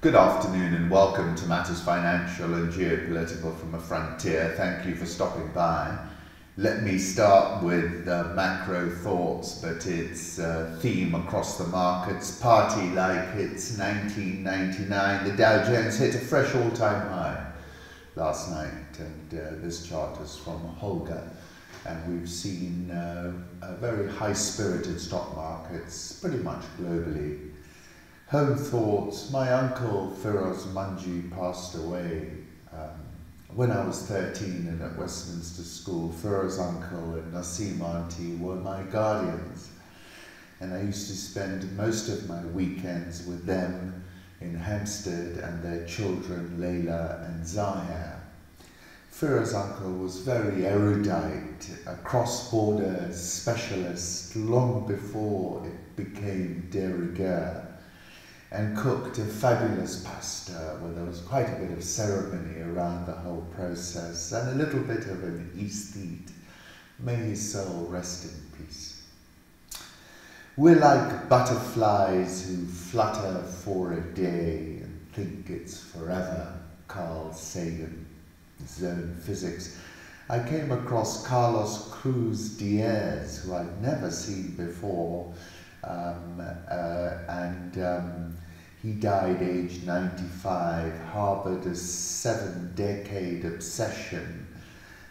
Good afternoon and welcome to Matters Financial and Geopolitical from a Frontier. Thank you for stopping by. Let me start with macro thoughts, but it's a theme across the markets. Party like it's 1999. The Dow Jones hit a fresh all-time high last night, and this chart is from Holger. And we've seen very high-spirited stock markets pretty much globally. Home thoughts. My uncle Firoz Manji passed away when I was 13 and at Westminster School. Firoz uncle and Nasim auntie were my guardians, and I used to spend most of my weekends with them in Hampstead and their children Layla and Zahir. Firoz uncle was very erudite, a cross-border specialist long before it became de rigueur, and cooked a fabulous pasta where there was quite a bit of ceremony around the whole process and a little bit of an aesthete. May his soul rest in peace. We're like butterflies who flutter for a day and think it's forever. Carl Sagan, Zone Physics. I came across Carlos Cruz-Diez, who I'd never seen before, he died aged 95, harbored a 7-decade obsession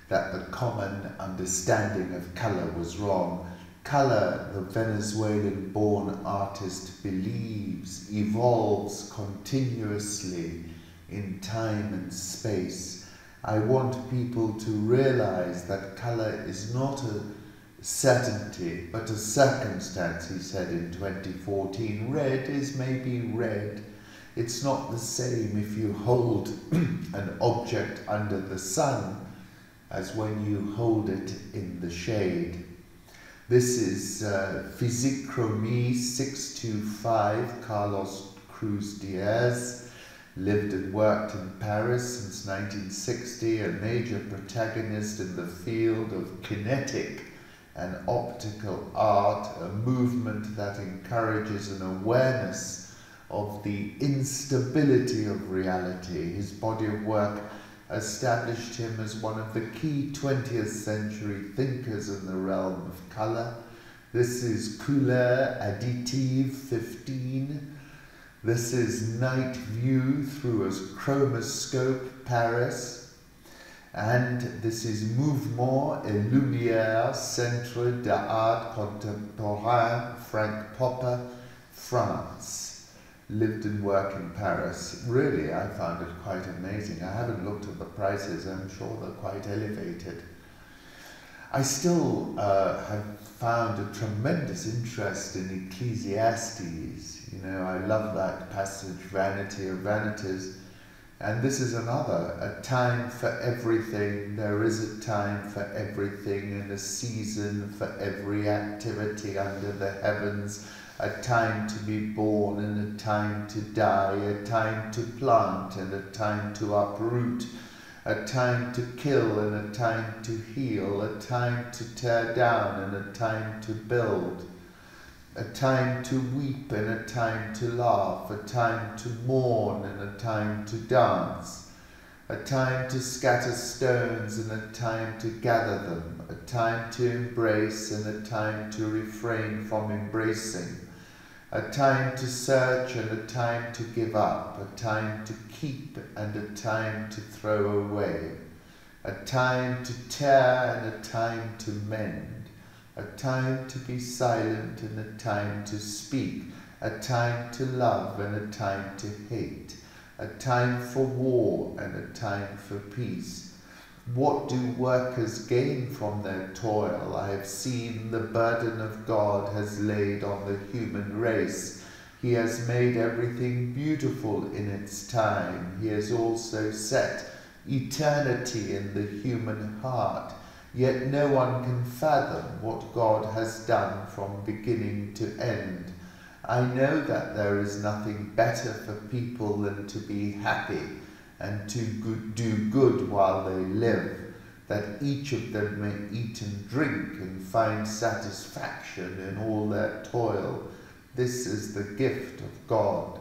that the common understanding of color was wrong. Color, the Venezuelan-born artist believes, evolves continuously in time and space. I want people to realize that color is not a certainty, but a circumstance, he said in 2014. Red is maybe red. It's not the same if you hold an object under the sun as when you hold it in the shade. This is Physichronie 625, Carlos Cruz-Diez. Lived and worked in Paris since 1960, a major protagonist in the field of kinetic and optical art, a movement that encourages an awareness of the instability of reality. His body of work established him as one of the key 20th century thinkers in the realm of color. This is Couleur Additive 15. This is Night View through a chromoscope, Paris. And this is Mouvement et Lumière, Centre d'Art Contemporain, Frank Popper, France. Lived and worked in Paris. Really, I found it quite amazing. I haven't looked at the prices. I'm sure they're quite elevated. I still have found a tremendous interest in Ecclesiastes. You know, I love that passage, Vanity of Vanities. And this is another, a time for everything. There is a time for everything and a season for every activity under the heavens. A time to be born and a time to die, a time to plant and a time to uproot, a time to kill and a time to heal, a time to tear down and a time to build, a time to weep and a time to laugh, a time to mourn and a time to dance, a time to scatter stones and a time to gather them, a time to embrace and a time to refrain from embracing, a time to search and a time to give up, a time to keep and a time to throw away, a time to tear and a time to mend, a time to be silent and a time to speak, a time to love and a time to hate, a time for war and a time for peace. What do workers gain from their toil? I have seen the burden of God has laid on the human race. He has made everything beautiful in its time. He has also set eternity in the human heart. Yet no one can fathom what God has done from beginning to end. I know that there is nothing better for people than to be happy and to do good while they live, that each of them may eat and drink and find satisfaction in all their toil. This is the gift of God.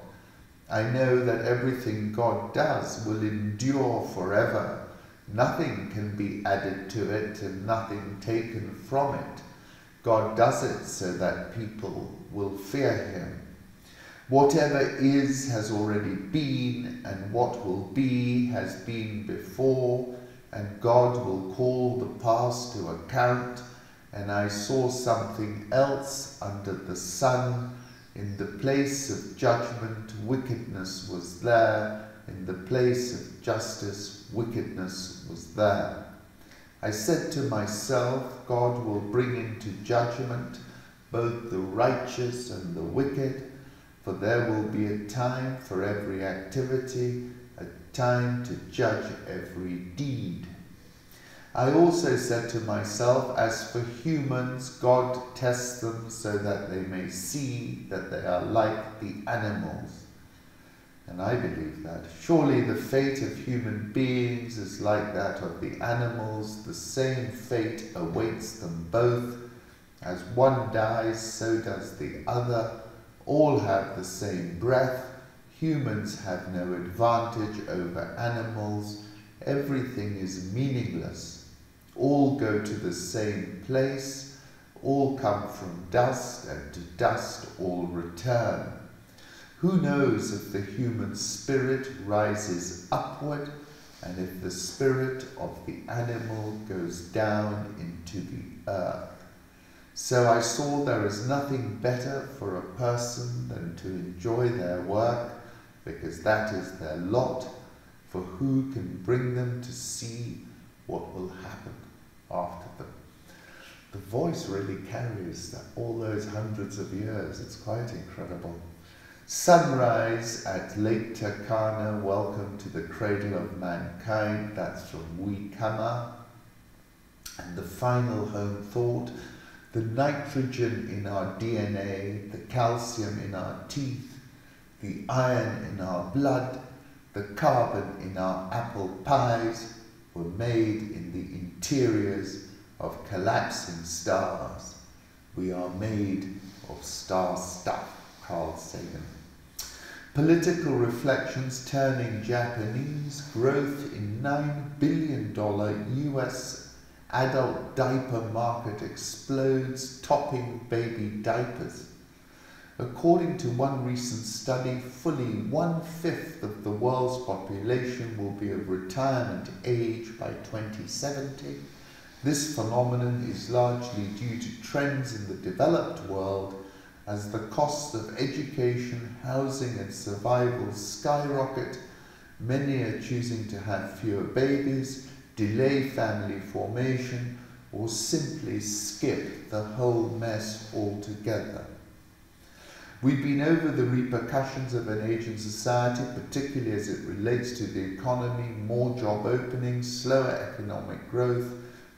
I know that everything God does will endure forever. Nothing can be added to it and nothing taken from it. God does it so that people will fear him. Whatever is has already been, and what will be has been before, and God will call the past to account. And I saw something else under the sun. In the place of judgment, wickedness was there. In the place of justice, wickedness was there. I said to myself, God will bring into judgment both the righteous and the wicked, for there will be a time for every activity, a time to judge every deed. I also said to myself, as for humans, God tests them so that they may see that they are like the animals. And I believe that. Surely the fate of human beings is like that of the animals. The same fate awaits them both. As one dies, so does the other. All have the same breath. Humans have no advantage over animals. Everything is meaningless. All go to the same place. All come from dust, and to dust all return. Who knows if the human spirit rises upward, and if the spirit of the animal goes down into the earth? So I saw there is nothing better for a person than to enjoy their work, because that is their lot, for who can bring them to see what will happen after them? The voice really carries all those hundreds of years. It's quite incredible. Sunrise at Lake Turkana, welcome to the cradle of mankind. That's from Uighur. And the final home thought, the nitrogen in our DNA, the calcium in our teeth, the iron in our blood, the carbon in our apple pies were made in the interiors of collapsing stars. We are made of star stuff. Carl Sagan. Political reflections turning Japanese. Growth in $9 billion US adult diaper market explodes, topping baby diapers. According to one recent study, fully 1/5 of the world's population will be of retirement age by 2070. This phenomenon is largely due to trends in the developed world as the costs of education, housing and survival skyrocket. Many are choosing to have fewer babies, delay family formation, or simply skip the whole mess altogether. We've been over the repercussions of an aging society, particularly as it relates to the economy, more job openings, slower economic growth.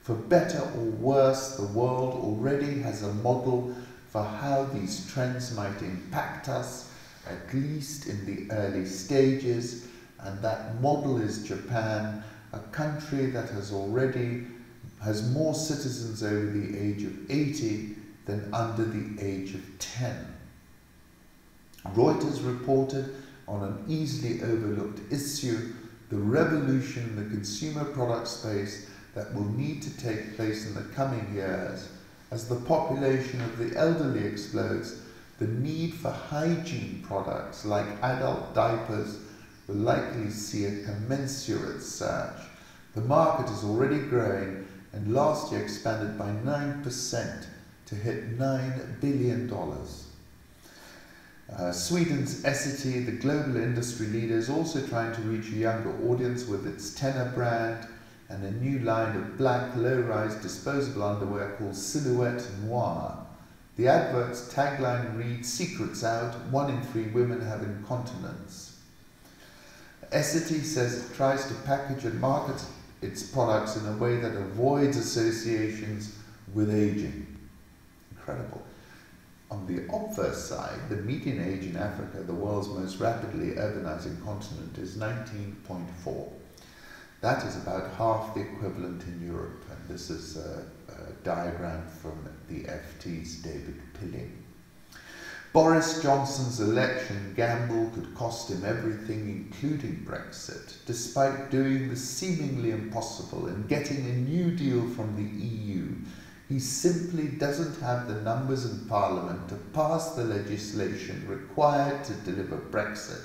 For better or worse, the world already has a model for how these trends might impact us, at least in the early stages, and that model is Japan, a country that has more citizens over the age of 80 than under the age of 10. Reuters reported on an easily overlooked issue, the revolution in the consumer product space that will need to take place in the coming years. As the population of the elderly explodes, the need for hygiene products like adult diapers will likely see a commensurate surge. The market is already growing and last year expanded by 9% to hit $9 billion. Sweden's AfCTA, the global industry leader, is also trying to reach a younger audience with its Tenor brand and a new line of black, low-rise, disposable underwear called Silhouette Noir. The advert's tagline reads, "Secrets out, 1 in 3 women have incontinence." AfCTA says it tries to package and market its products in a way that avoids associations with aging. Incredible. On the obverse side, the median age in Africa, the world's most rapidly urbanizing continent, is 19.4. That is about half the equivalent in Europe, and this is a diagram from the FT's David Pilling. Boris Johnson's election gamble could cost him everything, including Brexit, despite doing the seemingly impossible and getting a new deal from the EU. He simply doesn't have the numbers in Parliament to pass the legislation required to deliver Brexit.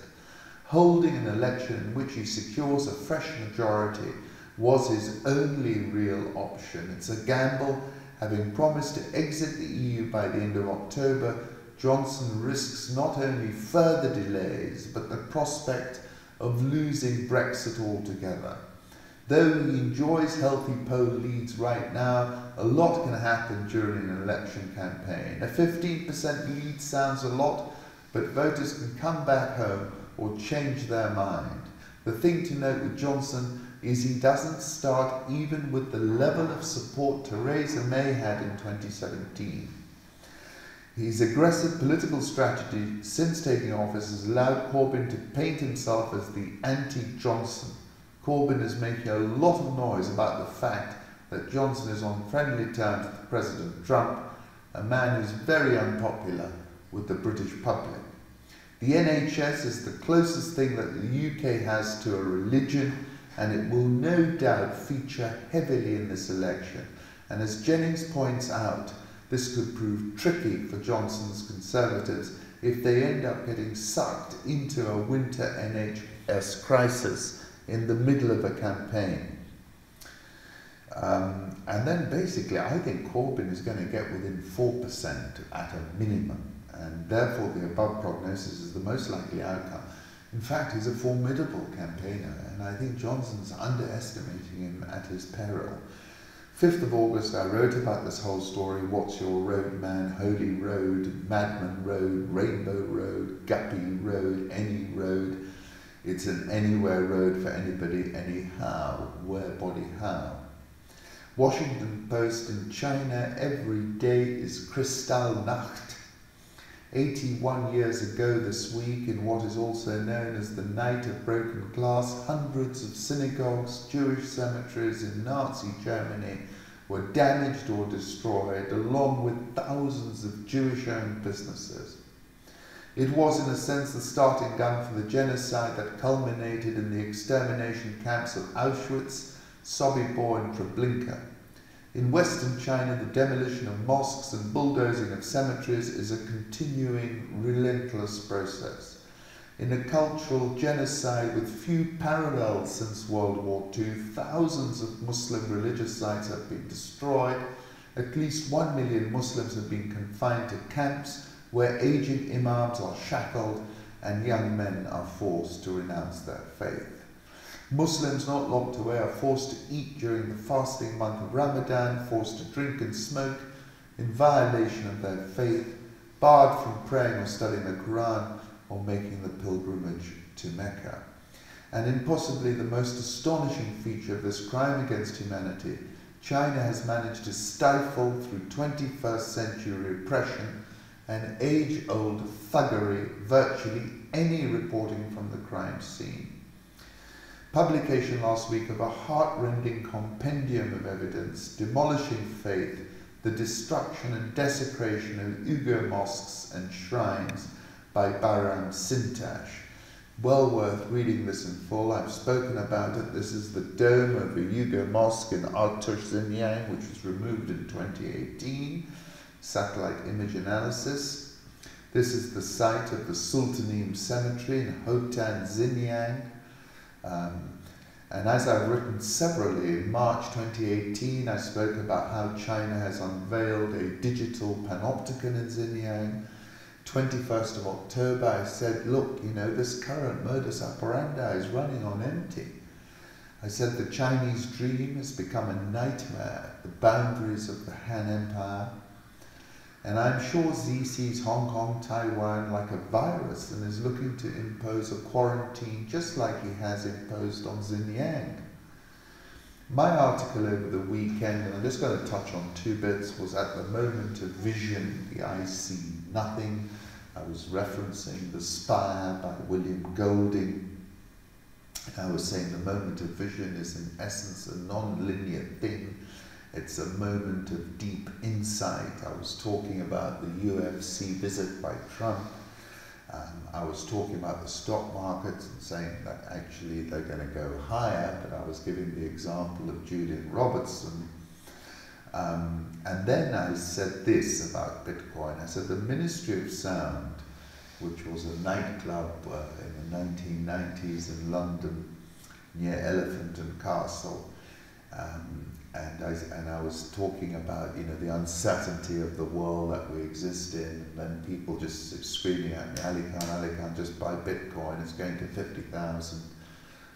Holding an election in which he secures a fresh majority was his only real option. It's a gamble. Having promised to exit the EU by the end of October, Johnson risks not only further delays, but the prospect of losing Brexit altogether. Though he enjoys healthy poll leads right now, a lot can happen during an election campaign. A 15% lead sounds a lot, but voters can come back home or change their mind. The thing to note with Johnson is he doesn't start even with the level of support Theresa May had in 2017. His aggressive political strategy since taking office has allowed Corbyn to paint himself as the anti-Johnson. Corbyn is making a lot of noise about the fact that Johnson is on friendly terms with President Trump, a man who's very unpopular with the British public. The NHS is the closest thing that the UK has to a religion, and it will no doubt feature heavily in this election. And as Jennings points out, this could prove tricky for Johnson's Conservatives if they end up getting sucked into a winter NHS crisis in the middle of a campaign. And then basically I think Corbyn is going to get within 4% at a minimum, and therefore the above prognosis is the most likely outcome. In fact, he's a formidable campaigner, and I think Johnson's underestimating him at his peril. 5th of August, I wrote about this whole story. What's your road, man? Holy Road, Madman Road, Rainbow Road, Guppy Road, any road. It's an anywhere road for anybody, anyhow. Where, body, how. Washington Post in China, every day is Kristallnacht. 81 years ago this week, in what is also known as the Night of Broken Glass, hundreds of synagogues, Jewish cemeteries in Nazi Germany were damaged or destroyed, along with thousands of Jewish-owned businesses. It was, in a sense, the starting gun for the genocide that culminated in the extermination camps of Auschwitz, Sobibor and Treblinka. In Western China, the demolition of mosques and bulldozing of cemeteries is a continuing, relentless process. In a cultural genocide with few parallels since World War II, thousands of Muslim religious sites have been destroyed. At least 1 million Muslims have been confined to camps where aging imams are shackled and young men are forced to renounce their faith. Muslims not locked away are forced to eat during the fasting month of Ramadan, forced to drink and smoke in violation of their faith, barred from praying or studying the Quran or making the pilgrimage to Mecca. And in possibly the most astonishing feature of this crime against humanity, China has managed to stifle through 21st century repression and age-old thuggery virtually any reporting from the crime scene. Publication last week of a heart-rending compendium of evidence demolishing faith, the destruction and desecration of Uighur mosques and shrines by Bahram Sintash. Well worth reading this in full. I've spoken about it. This is the dome of a Uighur mosque in Artush, Xinjiang, which was removed in 2018. Satellite image analysis. This is the site of the Sultanim cemetery in Hotan, Xinjiang. And as I've written severally, in March 2018, I spoke about how China has unveiled a digital panopticon in Xinjiang. 21st of October, I said, look, you know, this current modus operandi is running on empty. I said the Chinese dream has become a nightmare at the boundaries of the Han Empire. And I'm sure Xi sees Hong Kong, Taiwan like a virus and is looking to impose a quarantine just like he has imposed on Xinjiang. My article over the weekend, and I'm just going to touch on 2 bits, was at the moment of vision, the I see nothing. I was referencing The Spire by William Golding. I was saying the moment of vision is in essence a non-linear thing. It's a moment of deep insight. I was talking about the UFC visit by Trump. I was talking about the stock markets and saying that actually they're going to go higher, but I was giving the example of Julian Robertson. And then I said this about Bitcoin. I said the Ministry of Sound, which was a nightclub in the 1990s in London near Elephant and Castle, and I was talking about, the uncertainty of the world that we exist in, and then people just screaming at me, Ali Khan, just buy Bitcoin, it's going to 50,000,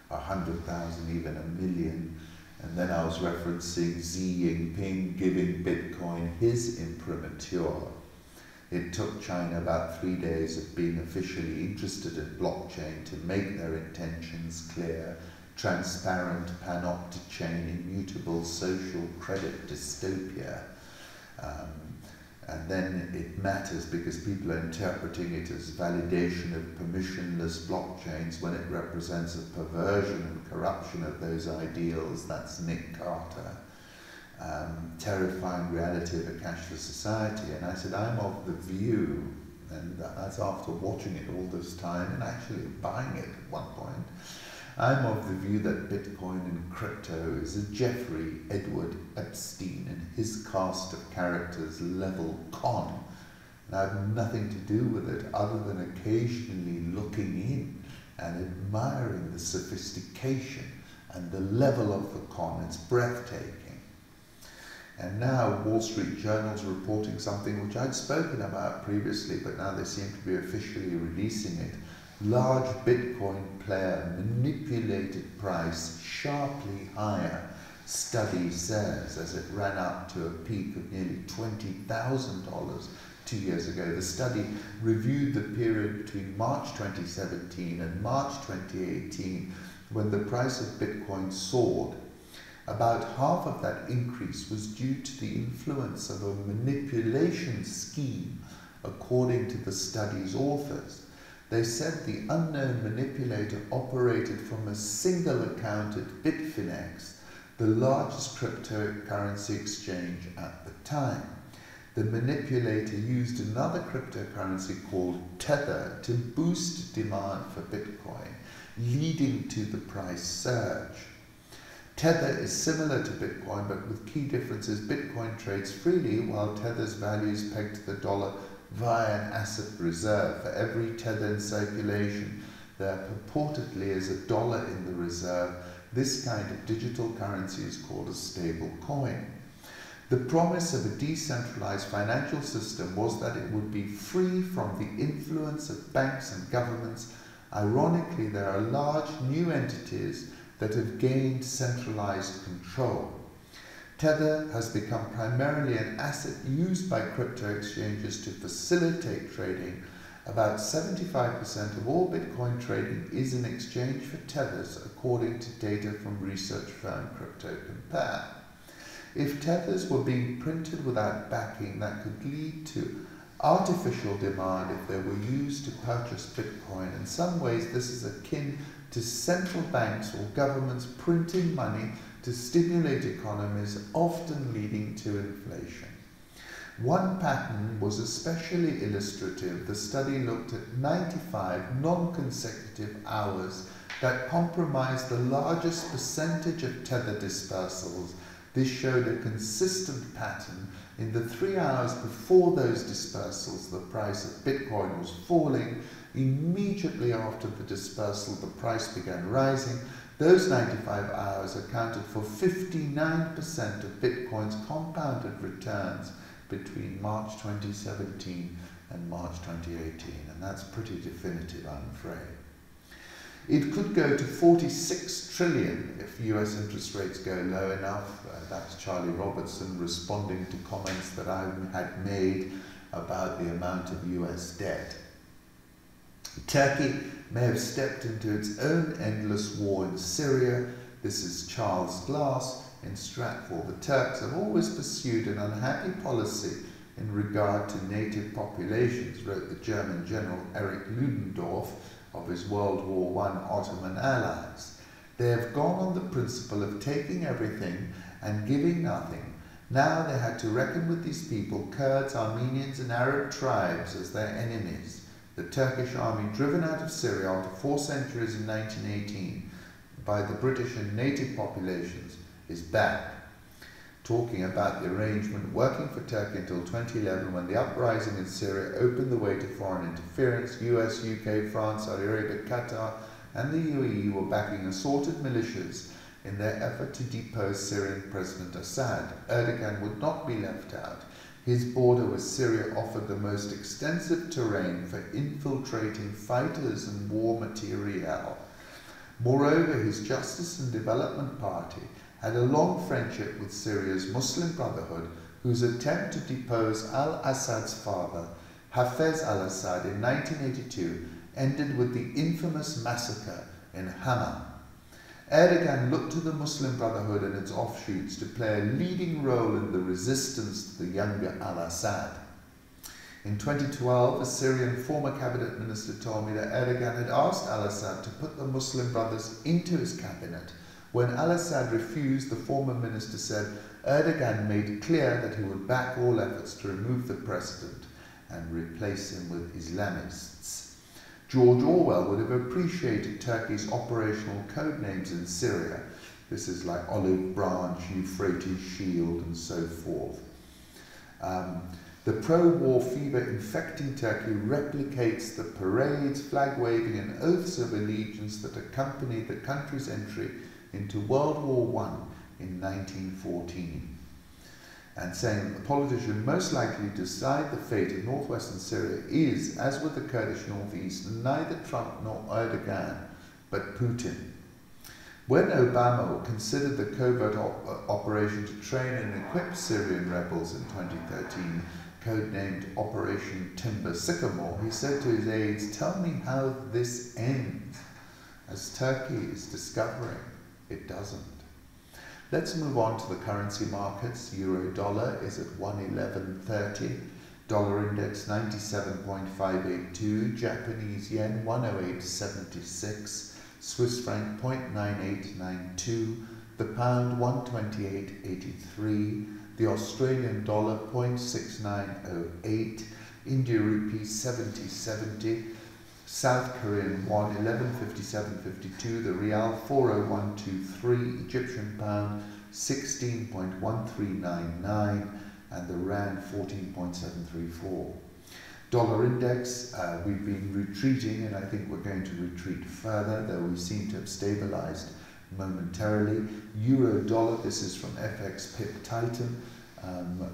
100,000, even 1 million. And then I was referencing Xi Jinping giving Bitcoin his imprimatur. It took China about 3 days of being officially interested in blockchain to make their intentions clear. Transparent, panoptic-chain, immutable social credit dystopia. And then it matters because people are interpreting it as validation of permissionless blockchains when it represents a perversion and corruption of those ideals. That's Nick Carter. Terrifying reality of a cashless society. And I said, I'm of the view, and that's after watching it all this time and actually buying it at one point, I'm of the view that Bitcoin and crypto is a Jeffrey Edward Epstein and his cast of characters level con. And I have nothing to do with it other than occasionally looking in and admiring the sophistication and the level of the con. It's breathtaking. And now Wall Street Journal's reporting something which I'd spoken about previously, but now they seem to be officially releasing it. Large Bitcoin player manipulated price sharply higher, study says, as it ran up to a peak of nearly $20,000 2 years ago. The study reviewed the period between March 2017 and March 2018 when the price of Bitcoin soared. About half of that increase was due to the influence of a manipulation scheme, according to the study's authors. They said the unknown manipulator operated from a single account at Bitfinex, the largest cryptocurrency exchange at the time. The manipulator used another cryptocurrency called Tether to boost demand for Bitcoin, leading to the price surge. Tether is similar to Bitcoin, but with key differences. Bitcoin trades freely, while Tether's value is pegged to the dollar via an asset reserve. For every tether in circulation, there purportedly is $1 in the reserve. This kind of digital currency is called a stable coin. The promise of a decentralized financial system was that it would be free from the influence of banks and governments. Ironically, there are large new entities that have gained centralized control. Tether has become primarily an asset used by crypto exchanges to facilitate trading. About 75% of all Bitcoin trading is in exchange for tethers, according to data from research firm CryptoCompare. If tethers were being printed without backing, that could lead to artificial demand if they were used to purchase Bitcoin. In some ways, this is akin to central banks or governments printing money to stimulate economies, often leading to inflation. One pattern was especially illustrative. The study looked at 95 non-consecutive hours that comprised the largest percentage of tether dispersals. This showed a consistent pattern. In the 3 hours before those dispersals, the price of Bitcoin was falling. Immediately after the dispersal, the price began rising. Those 95 hours accounted for 59% of Bitcoin's compounded returns between March 2017 and March 2018. And that's pretty definitive, I'm afraid. It could go to 46 trillion if US interest rates go low enough. That's Charlie Robertson responding to comments that I had made about the amount of US debt. Turkey may have stepped into its own endless war in Syria. This is Charles Glass in Stratford. The Turks have always pursued an unhappy policy in regard to native populations, wrote the German general Erich Ludendorff of his World War I Ottoman allies. They have gone on the principle of taking everything and giving nothing, Now they had to reckon with these people, Kurds, Armenians and Arab tribes, as their enemies. The Turkish army, driven out of Syria after 4 centuries in 1918 by the British and native populations, is back. Talking about the arrangement working for Turkey until 2011, when the uprising in Syria opened the way to foreign interference. US, UK, France, Saudi Arabia, Qatar and the UAE were backing assorted militias in their effort to depose Syrian President Assad. Erdogan would not be left out. His border with Syria offered the most extensive terrain for infiltrating fighters and war material. Moreover, his Justice and Development Party had a long friendship with Syria's Muslim Brotherhood, whose attempt to depose al-Assad's father, Hafez al-Assad, in 1982 ended with the infamous massacre in Hama. Erdogan looked to the Muslim Brotherhood and its offshoots to play a leading role in the resistance to the younger al-Assad. In 2012, a Syrian former cabinet minister told me that Erdogan had asked al-Assad to put the Muslim Brothers into his cabinet. When al-Assad refused, the former minister said Erdogan made clear that he would back all efforts to remove the president and replace him with Islamists. George Orwell would have appreciated Turkey's operational code names in Syria. This is like Olive Branch, Euphrates Shield, and so forth. The pro-war fever infecting Turkey replicates the parades, flag-waving and oaths of allegiance that accompanied the country's entry into World War I in 1914, and saying that the politician most likely to decide the fate of northwestern Syria is, as with the Kurdish northeast, neither Trump nor Erdogan, but Putin. When Obama considered the covert operation to train and equip Syrian rebels in 2013, codenamed Operation Timber Sycamore, he said to his aides, "Tell me how this ends." As Turkey is discovering, it doesn't. Let's move on to the currency markets. Euro dollar is at 111.30, dollar index 97.582, Japanese yen 108.76, Swiss franc 0.9892, the pound 128.83, the Australian dollar 0.6908, India rupee 70.70, South Korean won 11.5752, the Rial 40123, Egyptian pound 16.1399, and the Rand 14.734. Dollar index, we've been retreating, and I think we're going to retreat further, though we seem to have stabilized momentarily. Euro dollar, this is from FX Pip Titan.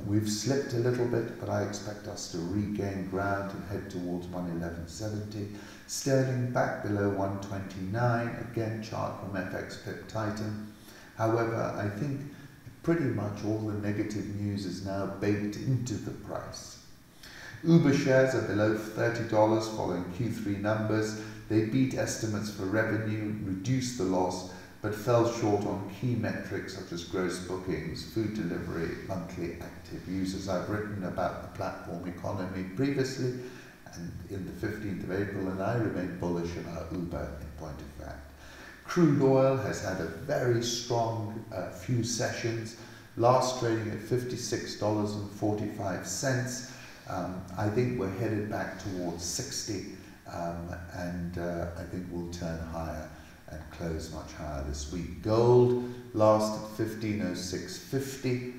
We've slipped a little bit, but I expect us to regain ground and head towards 111.70. Sterling back below 129, again chart from FX Pip Titan. However, I think pretty much all the negative news is now baked into the price. Uber shares are below $30 following Q3 numbers. They beat estimates for revenue, reduced the loss, but fell short on key metrics such as gross bookings, food delivery, monthly active users. I've written about the platform economy previously and in the 15th of April, and I remain bullish about Uber in point of fact. Crude oil has had a very strong few sessions, last trading at $56.45. I think we're headed back towards 60, and I think we'll turn higher and close much higher this week. Gold last at 1506.50.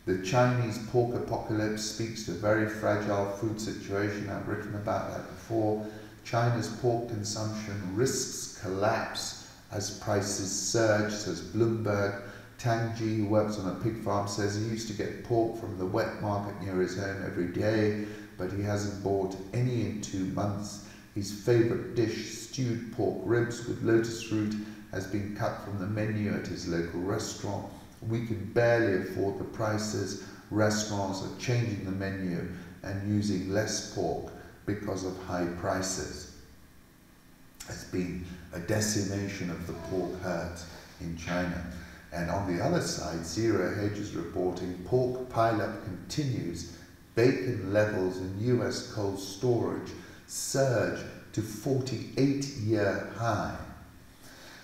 The Chinese pork apocalypse speaks to a very fragile food situation. I've written about that before. China's pork consumption risks collapse as prices surge, says Bloomberg. Tang Ji, who works on a pig farm, says he used to get pork from the wet market near his home every day, but he hasn't bought any in 2 months. His favourite dish, stewed pork ribs with lotus root, has been cut from the menu at his local restaurant. We can barely afford the prices. Restaurants are changing the menu and using less pork because of high prices. There's been a decimation of the pork herd in China. And on the other side, Zero Hedge is reporting pork pileup continues. Bacon levels in US cold storage surge to 48-year high.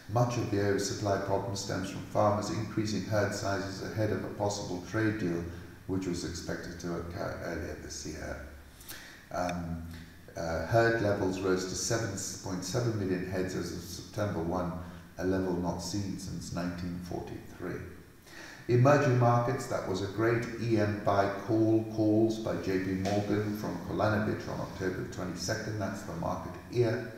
Much of the oversupply problem stems from farmers increasing herd sizes ahead of a possible trade deal, which was expected to occur earlier this year. Herd levels rose to 7.7 million heads as of September 1, a level not seen since 1943. Emerging markets, that was a great EM buy calls by JP Morgan from Kolanovich on October 22nd, that's the market ear.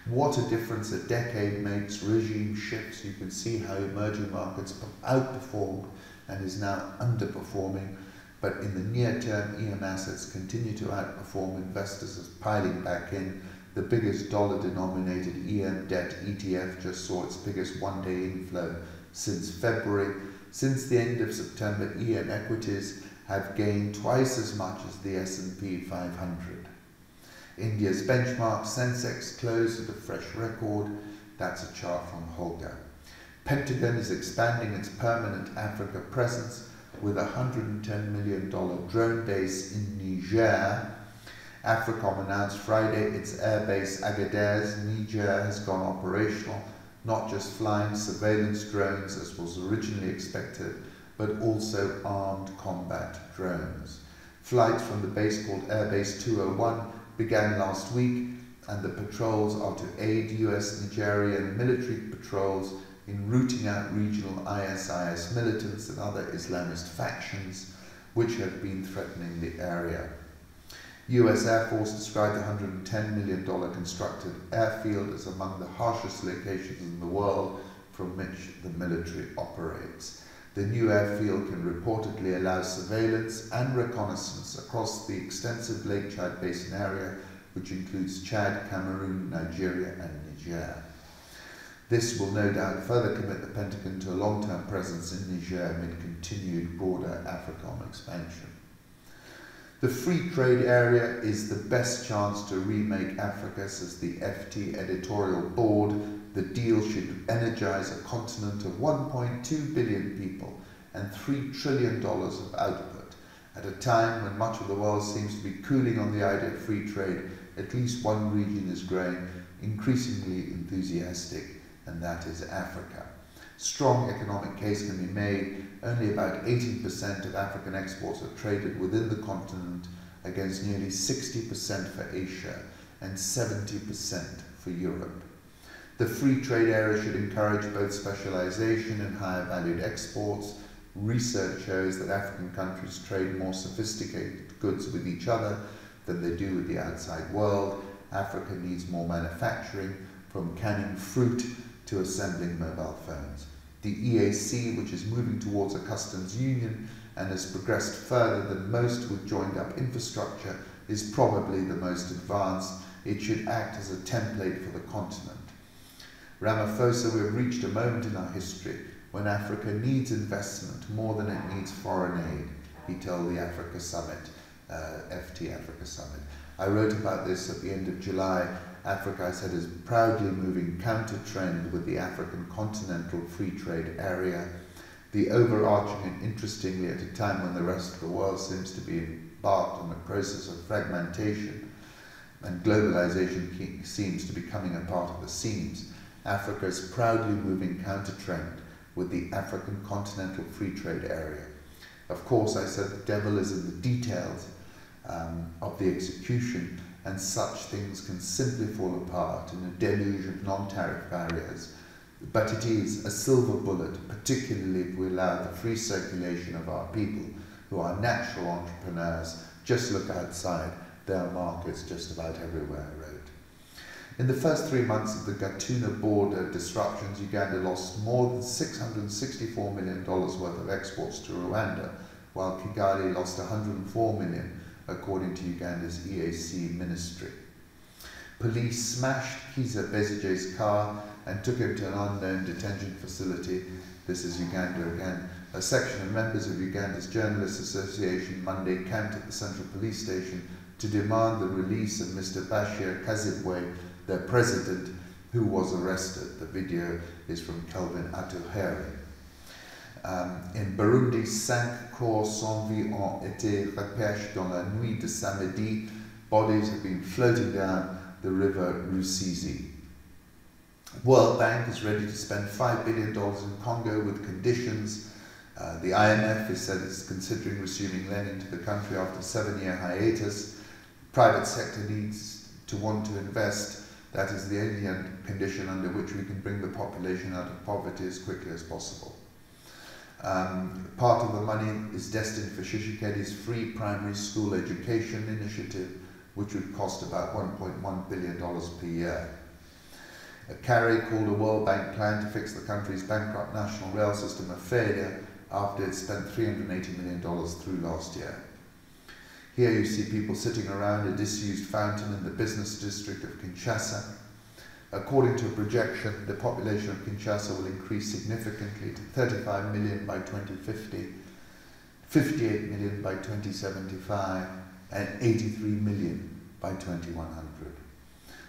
What a difference a decade makes, regime shifts. You can see how emerging markets outperformed and is now underperforming. But in the near term, EM assets continue to outperform. Investors are piling back in. The biggest dollar-denominated EM debt ETF just saw its biggest one-day inflow since February. Since the end of September, EM equities have gained twice as much as the S&P 500. India's benchmark Sensex closed at a fresh record. That's a chart from Holger. Pentagon is expanding its permanent Africa presence with a $110 million drone base in Niger. AFRICOM announced Friday its airbase Agadez, Niger, has gone operational, not just flying surveillance drones as was originally expected, but also armed combat drones. Flights from the base called Airbase 201 began last week, and the patrols are to aid US Nigerian military patrols in rooting out regional ISIS militants and other Islamist factions which have been threatening the area. US Air Force described the $110 million constructed airfield as among the harshest locations in the world from which the military operates. The new airfield can reportedly allow surveillance and reconnaissance across the extensive Lake Chad Basin area, which includes Chad, Cameroon, Nigeria, and Niger. This will no doubt further commit the Pentagon to a long-term presence in Niger amid continued broader AFRICOM expansion. The free trade area is the best chance to remake Africa, says the FT editorial board. The deal should energize a continent of 1.2 billion people and $3 trillion of output. At a time when much of the world seems to be cooling on the idea of free trade, at least one region is growing increasingly enthusiastic, and that is Africa. Strong economic case can be made. Only about 18% of African exports are traded within the continent, against nearly 60% for Asia and 70% for Europe. The free trade area should encourage both specialization and higher valued exports. Research shows that African countries trade more sophisticated goods with each other than they do with the outside world. Africa needs more manufacturing, from canning fruit to assembling mobile phones. The EAC, which is moving towards a customs union and has progressed further than most with joined up infrastructure, is probably the most advanced. It should act as a template for the continent. Ramaphosa, we have reached a moment in our history when Africa needs investment more than it needs foreign aid, he told the Africa Summit, FT Africa Summit. I wrote about this at the end of July. Africa, I said, is proudly moving counter-trend with the African Continental Free Trade Area. The overarching, and interestingly at a time when the rest of the world seems to be embarked on a process of fragmentation and globalization seems to be coming apart at the seams, Africa is proudly moving counter-trend with the African Continental Free Trade Area. Of course, I said the devil is in the details of the execution, and such things can simply fall apart in a deluge of non-tariff barriers. But it is a silver bullet, particularly if we allow the free circulation of our people, who are natural entrepreneurs. Just look outside, there are markets just about everywhere, I wrote. In the first 3 months of the Gatuna border disruptions, Uganda lost more than $664 million worth of exports to Rwanda, while Kigali lost $104 million, according to Uganda's EAC ministry. Police smashed Kizza Besigye's car and took him to an unknown detention facility. This is Uganda again. A section of members of Uganda's Journalists Association Monday camped at the Central Police Station to demand the release of Mr. Bashir Kazibwe, their president, who was arrested. The video is from Kelvin Atuhere. In Burundi, 5 corps sans vie ont été repêchés dans la nuit de samedi. Bodies have been floating down the river Rusizi. World Bank is ready to spend $5 billion in Congo with conditions. The IMF has said it's considering resuming lending to the country after a 7-year hiatus. Private sector needs to want to invest. That is the only condition under which we can bring the population out of poverty as quickly as possible. Part of the money is destined for Tshisekedi's free primary school education initiative, which would cost about $1.1 billion per year. A carry called a World Bank plan to fix the country's bankrupt national rail system a failure after it spent $380 million through last year. Here you see people sitting around a disused fountain in the business district of Kinshasa. According to a projection, the population of Kinshasa will increase significantly to 35 million by 2050, 58 million by 2075, and 83 million by 2100.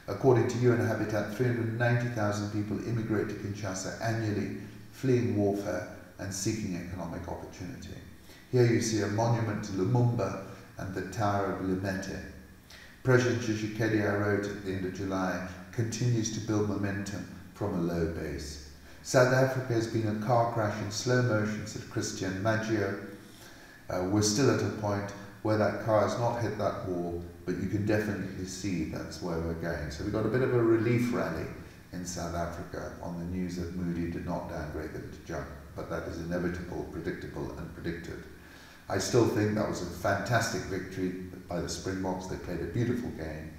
According to UN Habitat, 390,000 people immigrate to Kinshasa annually, fleeing warfare and seeking economic opportunity. Here you see a monument to Lumumba and the Tower of Limete. President Tshisekedi, I wrote at the end of July, continues to build momentum from a low base. South Africa has been a car crash in slow motion, said Christian Maggio. We're still at a point where that car has not hit that wall, but you can definitely see that's where we're going. So we've got a bit of a relief rally in South Africa on the news that Moody did not downgrade them to junk, but that is inevitable, predictable and predicted. I still think that was a fantastic victory by the Springboks. They played a beautiful game.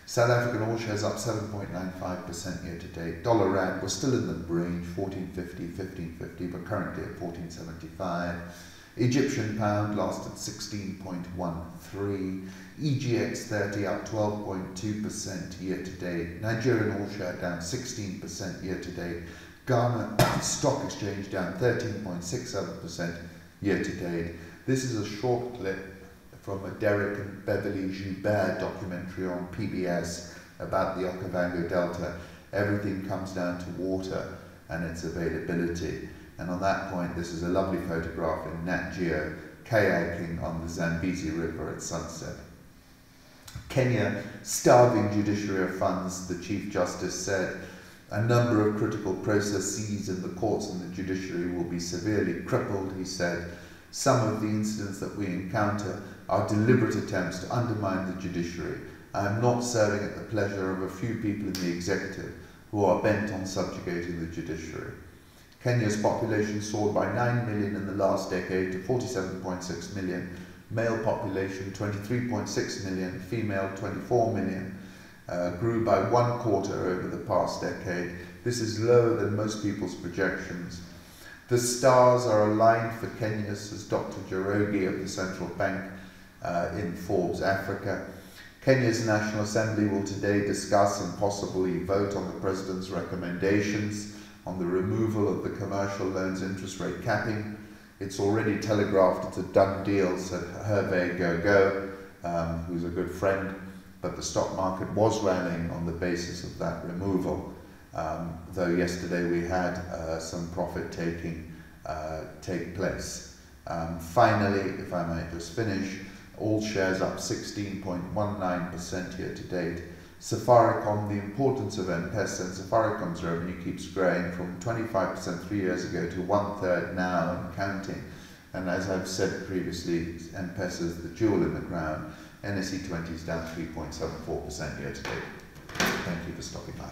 South African all shares up 7.95% year to date. Dollar rand was still in the range, 14.50, 15.50, but currently at 14.75. Egyptian pound lost at 16.13. EGX30 up 12.2% year to date. Nigerian all share down 16% year to date. Ghana Stock Exchange down 13.67% year to date. This is a short clip from a Derek and Beverly Joubert documentary on PBS about the Okavango Delta. Everything comes down to water and its availability. And on that point, this is a lovely photograph in Nat Geo, kayaking on the Zambezi River at sunset. Kenya, starving judiciary of funds, the Chief Justice said. A number of critical processes in the courts and the judiciary will be severely crippled, he said. Some of the incidents that we encounter are deliberate attempts to undermine the judiciary. I am not serving at the pleasure of a few people in the executive who are bent on subjugating the judiciary. Kenya's population soared by 9 million in the last decade to 47.6 million, male population 23.6 million, female 24 million, grew by 1/4 over the past decade. This is lower than most people's projections. The stars are aligned for Kenya, says Dr. Njoroge of the Central Bank in Forbes Africa. Kenya's National Assembly will today discuss and possibly vote on the President's recommendations on the removal of the commercial loans interest rate capping. It's already telegraphed it's a done deal, said Hervé Gergo, who's a good friend, but the stock market was rallying on the basis of that removal. Though yesterday we had some profit taking take place. Finally, if I might just finish, all shares up 16.19% year to date. Safaricom, the importance of M-Pesa, and Safaricom's revenue keeps growing from 25% 3 years ago to 1/3 now and counting. And as I've said previously, M-Pesa is the jewel in the crown. NSE 20 is down 3.74% year to date. Thank you for stopping by.